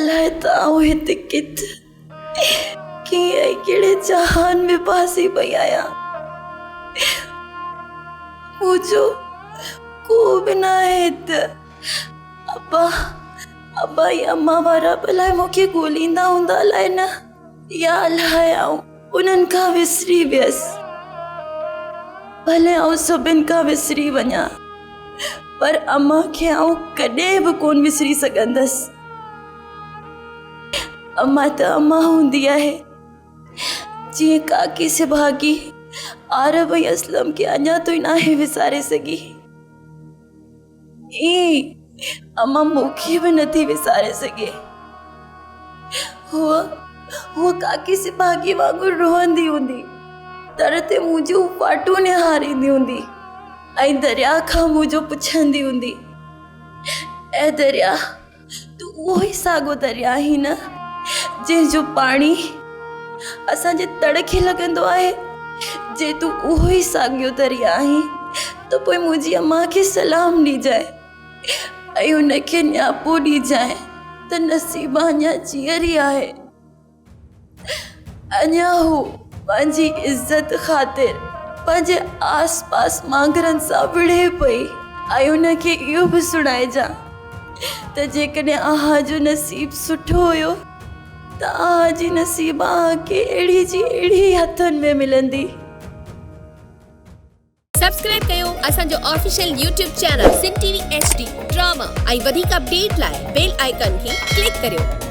अलाए ताऊं हिते किथे कीअं कहिड़े जहान में फासी पई आहियां। मुझो को बि न आहे हिते। अब्बा या अम्मा वारा भला मूंखे ॻोल्हींदा हूंदा अलाए न, या अलाए आऊं उन्हनि खां विसरी वियसि। भले आऊं सभिनि खां विसरी वञा, पर अम्मा खे आऊं कॾहिं बि कोन विसरी सघंदसि। अम्मा त अम्मा हूंदी आहे, जीअं काकी से भागी आरब ऐं असलम खे अञा ताईं नाहे विसारे सघी, अम्मा मूंखे बि नथी विसारे सघे। हूअ काकी से भागी वांगुरु रोहंदी हूंदी, दर ते मुंहिंजूं फाटूं निहारींदी हूंदी ऐं दरिया खां मुंहिंजो पुछंदी हूंदी, ऐं दरिया तूं उहो ई साॻियो दरिया आहीं न जंहिंजो पाणी असांजे तड़ खे लॻंदो आहे। जे तूं उहो ई साॻियो दरिया आहीं त पोइ मुंहिंजी अम्मा खे सलाम ॾिजांइ ऐं उनखे न्यापो ॾिजांइ त नसीबा अञा जीअरी आहे। अञा हू पंहिंजी इज़त ख़ातिर पंहिंजे आस पास मांगरनि सां विढ़े पई ऐं उनखे इहो बि सुणाइजां त जेकॾहिं आहा जो नसीब सुठो हुयो त आहा जी नसीबा खे अहिड़ी जी अहिड़ी हथनि में मिलंदी। सब्सक्राइब कयो असांजो official YouTube channel Sindh TV HD drama ऐं वधीक अपडेट लाइ बेल आइकन खे क्लिक करियो।